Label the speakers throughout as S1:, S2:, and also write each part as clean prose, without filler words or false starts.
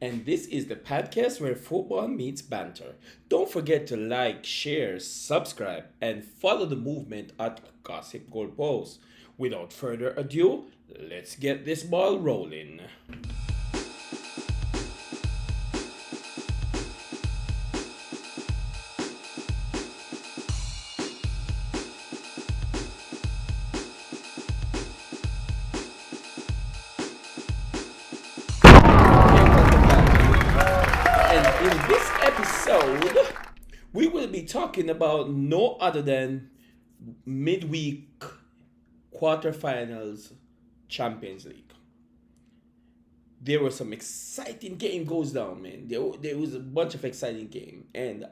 S1: and this is the podcast where football meets banter. Don't forget to like, share, subscribe, and follow the movement at Gossip Goalpost. Without further ado, let's get this ball rolling. And in this episode, we will be talking about no other than midweek quarterfinals Champions League. There was some exciting game goes down, man. There was a bunch of exciting game, and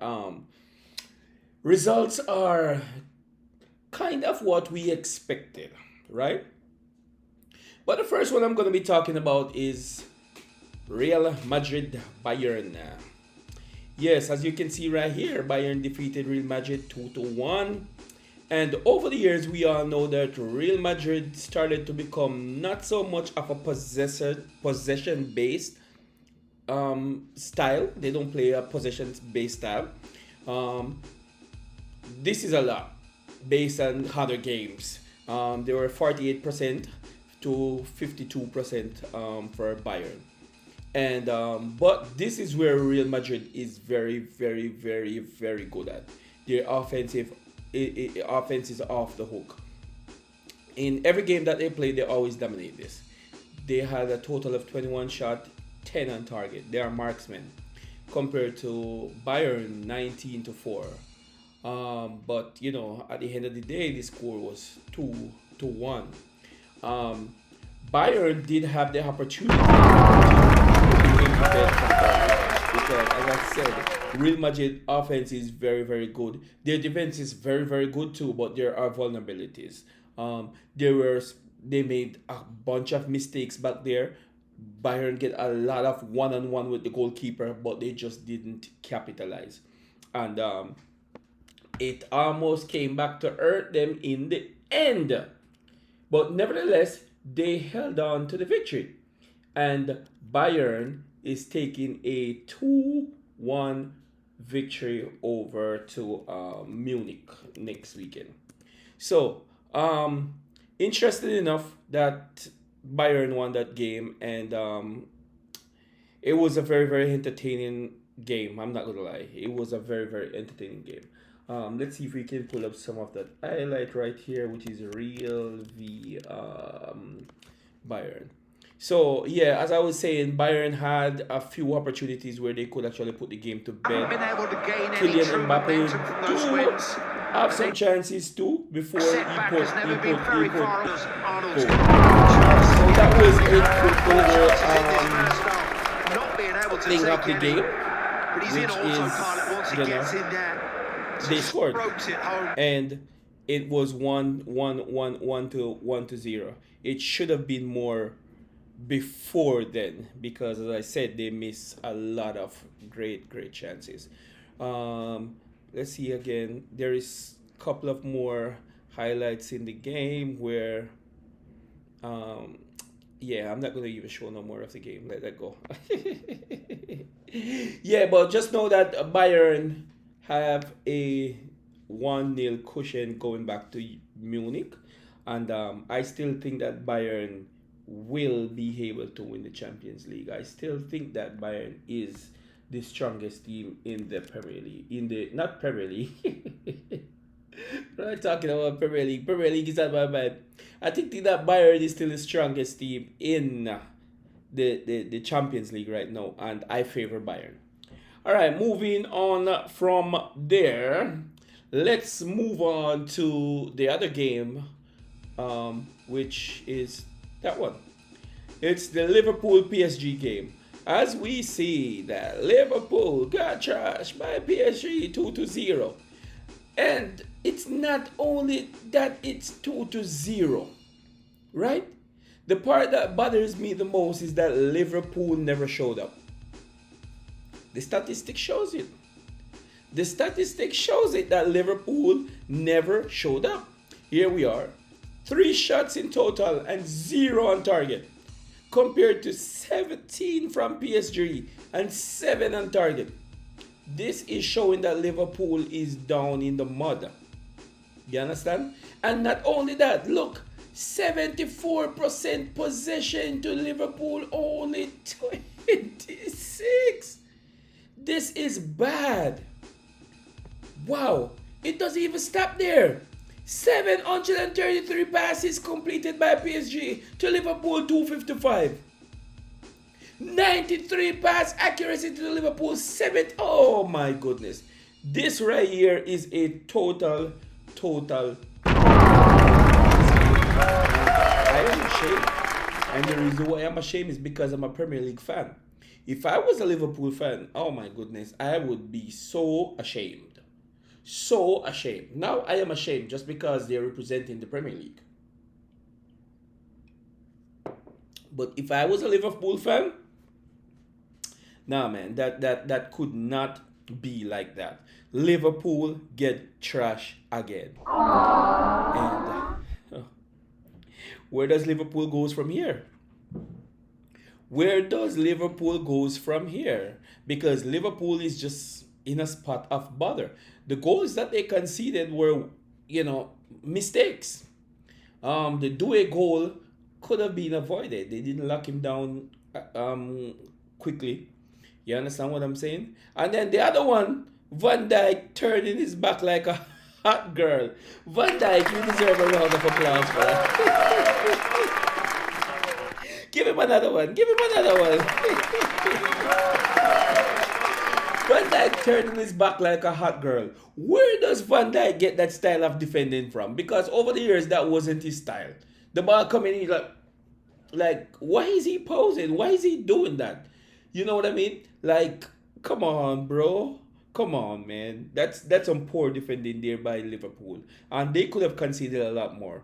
S1: results are kind of what we expected, right? But the first one I'm going to be talking about is Real Madrid Bayern. Yes, as you can see right here, Bayern defeated Real Madrid 2-1. And over the years, we all know that Real Madrid started to become not so much of a possession-based style. They don't play a possession-based style. Um, this is a lot based on other games. They were 48% to 52% for Bayern. And but this is where Real Madrid is very, very, very, very good at. Their offense is off the hook. In every game that they play, they always dominate this. They had a total of 21 shots, 10 on target. They are marksmen compared to Bayern 19-4. But you know, at the end of the day, the score was 2-1. Bayern did have the opportunity because, as I said, Real Madrid offense is very, very good. Their defense is very, very good too, but there are vulnerabilities. They made a bunch of mistakes back there. Bayern get a lot of one-on-one with the goalkeeper, but they just didn't capitalize, and it almost came back to hurt them in the end. But nevertheless, they held on to the victory, and Bayern is taking a 2-1 victory over to Munich next weekend. So, interesting enough that Bayern won that game, and it was a very, very entertaining game. I'm not gonna lie, it was a very, very entertaining game. Let's see if we can pull up some of that highlight right here, which is Real v Bayern. So yeah, as I was saying, Bayern had a few opportunities where they could actually put the game to bed.
S2: Been able to gain any
S1: Kylian
S2: true
S1: Mbappe
S2: momentum from those wins.
S1: have some chances too before he
S2: Setback
S1: put
S2: has never
S1: he
S2: been
S1: put
S2: very
S1: he put
S2: far. Arnold's
S1: goal. So that was it
S2: not being able to
S1: thing up the
S2: take
S1: game,
S2: but he's in
S1: which
S2: autopilot
S1: is,
S2: once he
S1: you
S2: gets
S1: know,
S2: in there.
S1: they scored,
S2: Ropes it home.
S1: and it was 1-0. It should have been more before then, because as I said, they missed a lot of great chances. Let's see again. There is a couple of more highlights in the game where yeah, I'm not gonna even show no more of the game. Let that go. Yeah, but just know that Bayern have a 1-0 cushion going back to Munich, and I still think that Bayern will be able to win the Champions League. I still think that Bayern is the strongest team in the Premier League. In the not Premier League. We're not talking about Premier League. Premier League is not my bad. I think that Bayern is still the strongest team in the Champions League right now, and I favor Bayern. All right, moving on from there, let's move on to the other game, which is that one. It's the Liverpool PSG game. As we see that Liverpool got trashed by PSG 2-0. And it's not only that it's 2-0, right? The part that bothers me the most is that Liverpool never showed up. The statistic shows it. The statistic shows it that Liverpool never showed up. Here we are. 3 shots in total and 0 on target. compared to 17 from PSG and 7 on target. This is showing that Liverpool is down in the mud. You understand? And not only that, look, 74% possession to Liverpool, only 26. This is bad. Wow, it doesn't even stop there. 733 passes completed by PSG to Liverpool 255. 93 pass accuracy to the Liverpool 7. Oh my goodness. This right here is a total. I am ashamed. And the reason why I'm ashamed is because I'm a Premier League fan. If I was a Liverpool fan, oh my goodness, I would be so ashamed. So ashamed. Now I am ashamed just because they're representing the Premier League. But if I was a Liverpool fan, nah man, that could not be like that. Liverpool get trash again. And where does Liverpool goes from here? Where does Liverpool goes from here? Because Liverpool is just in a spot of bother. The goals that they conceded were, mistakes. The Doué goal could have been avoided. They didn't lock him down quickly. You understand what I'm saying? And then the other one, Van Dijk turning his back like a hot girl. Van Dijk, you deserve a round of applause for that. Give him another one. Give him another one. Van Dijk turning his back like a hot girl. Where does Van Dijk get that style of defending from? Because over the years, that wasn't his style. The ball coming in, like, why is he posing? Why is he doing that? You know what I mean? Like, come on, bro. Come on, man. That's some poor defending there by Liverpool. And they could have conceded a lot more.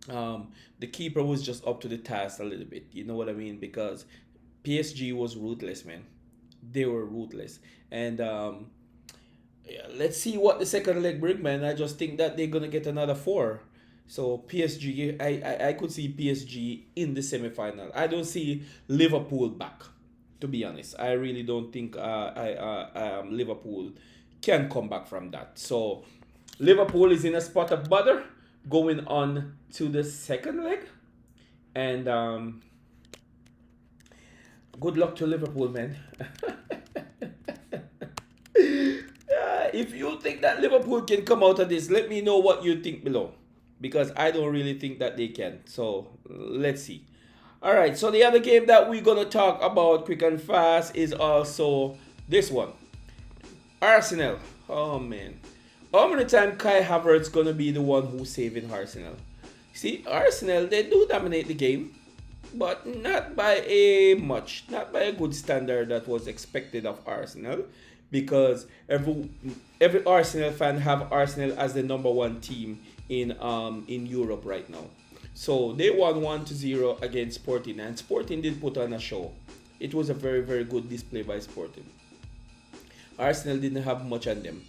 S1: The keeper was just up to the task a little bit. You know what I mean? Because PSG was ruthless, man. They were ruthless. And let's see what the second leg bring, man. I just think that they're going to get another 4. So PSG, I could see PSG in the semi-final. I don't see Liverpool back, to be honest. I really don't think Liverpool can come back from that. So Liverpool is in a spot of bother going on to the second leg. And good luck to Liverpool, man. If you think that Liverpool can come out of this, let me know what you think below. Because I don't really think that they can. So let's see. All right, so the other game that we're going to talk about quick and fast is also this one. Arsenal. Oh, man. How many times Kai Havertz going to be the one who's saving Arsenal? See, Arsenal, they do dominate the game. But not by a much. Not by a good standard that was expected of Arsenal. Because every Arsenal fan have Arsenal as the number 1 team in Europe right now. So they won 1-0 against Sporting, and Sporting did put on a show. It was a very, very good display by Sporting. Arsenal didn't have much on them.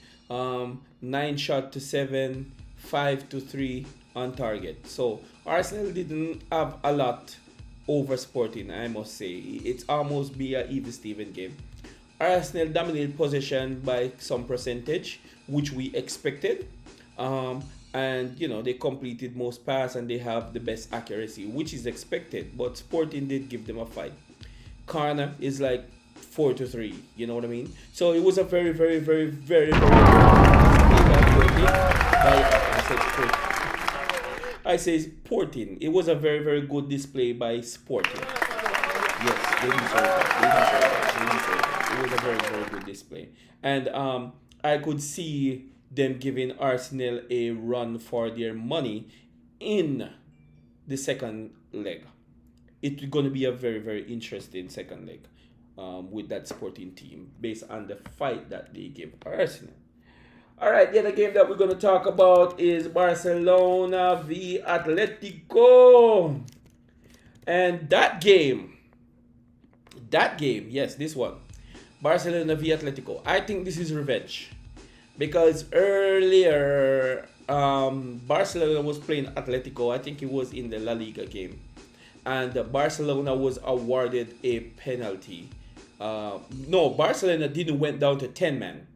S1: 9 shot to 7, 5 to 3 on target. So Arsenal didn't have a lot over Sporting, I must say. It's almost be an even Steven game. Arsenal dominated possession by some percentage, which we expected. And, they completed most passes and they have the best accuracy, which is expected. But Sporting did give them a fight. Corner is like 4-3, you know what I mean? So it was a very, very, very, very, very good I say Sporting. It was a very, very good display by Sporting. Yes, they deserve it. It was a very, very good display. And I could see them giving Arsenal a run for their money in the second leg. It's going to be a very, very interesting second leg with that Sporting team based on the fight that they give Arsenal. All right, the other game that we're going to talk about is Barcelona v Atletico. And that game, yes, this one, Barcelona v Atletico. I think this is revenge. Because earlier, Barcelona was playing Atletico. I think it was in the La Liga game. and Barcelona was awarded a penalty. No, Barcelona didn't went down to 10 men,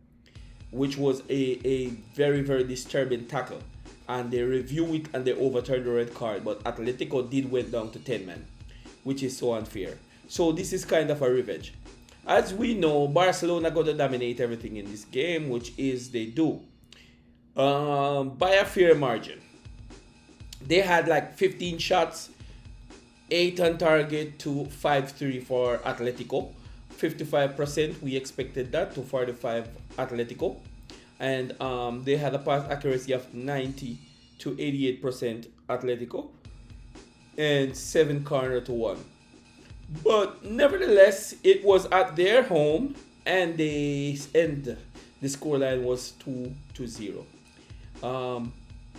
S1: which was a very, very disturbing tackle. And they review it and they overturned the red card. But Atletico did went down to 10 men, which is so unfair. So this is kind of a revenge. As we know, Barcelona going to dominate everything in this game, which is they do. By a fair margin. They had like 15 shots, 8 on target to 5-3 for Atletico. 55%, we expected that, to 45 Atletico. And they had a pass accuracy of 90 to 88% Atletico. And 7 corner to 1. But nevertheless, it was at their home, and the scoreline was 2-0.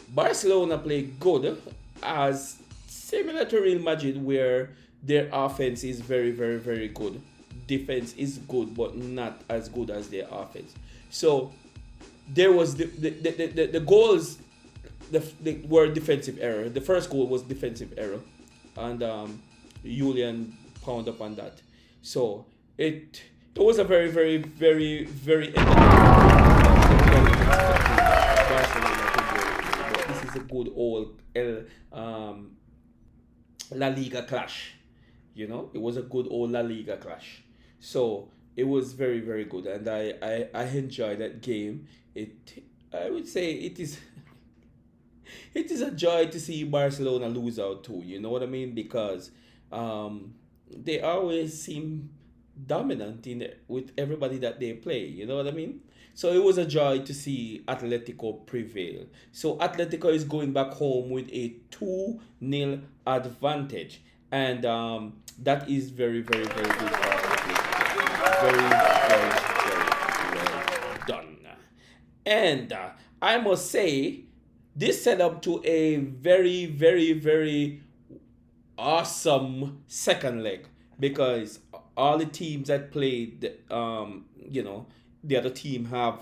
S1: Barcelona played good, as similar to Real Madrid, where their offense is very, very, very good. Defense is good, but not as good as their offense. So there was the goals were defensive error. The first goal was defensive error, and Julian pound up on that. So it was a very, very, very, very. But this is a good old La Liga clash. It was a good old La Liga clash. So it was very, very good, and I enjoyed that game. I would say it is it is a joy to see Barcelona lose out too. You know what I mean? Because they always seem dominant with everybody that they play. You know what I mean? So it was a joy to see Atletico prevail. So Atletico is going back home with a 2-0 advantage, and that is very, very, very good for Atletico. Very, very, very well done. And I must say, this set up to a very, very, very awesome second leg, because all the teams that played, the other team have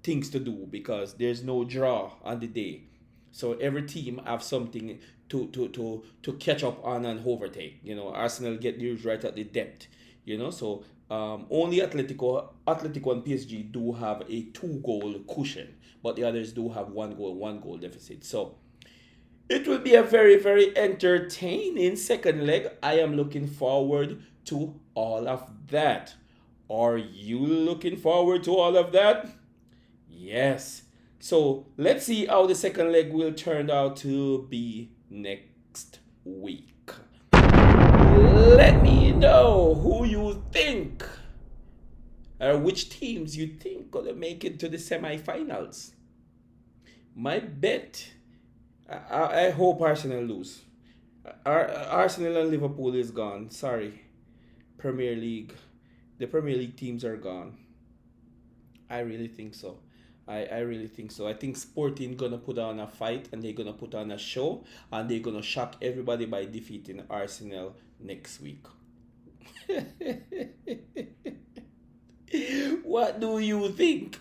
S1: things to do, because there's no draw on the day. So every team have something to catch up on and overtake. Arsenal get news right at the depth. So only Atletico and PSG do have a 2-goal cushion, but the others do have 1 goal deficit. So it will be a very, very entertaining second leg. I am looking forward to all of that. Are you looking forward to all of that? Yes. So let's see how the second leg will turn out to be next week. Let me know who you think, or which teams you think gonna make it to the semi-finals. My bet, I hope Arsenal lose. Arsenal and Liverpool is gone. Sorry, Premier League. The Premier League teams are gone. I really think so. I really think so. I think Sporting gonna put on a fight, and they're gonna put on a show, and they're gonna shock everybody by defeating Arsenal next week. What do you think?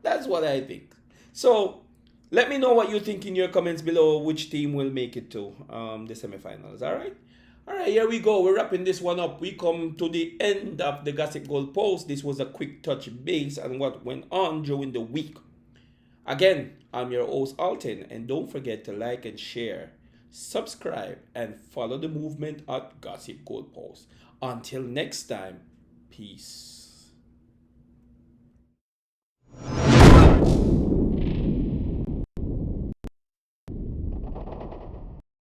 S1: That's what I think. So let me know what you think in your comments below. Which team will make it to the semifinals? All right, here we go. We're wrapping this one up. We come to the end of the Gossip Goal Post. This was a quick touch base on what went on during the week. Again, I'm your host, Alton, and don't forget to like and share, subscribe, and follow the movement at Gossip Goal Post. Until next time, peace.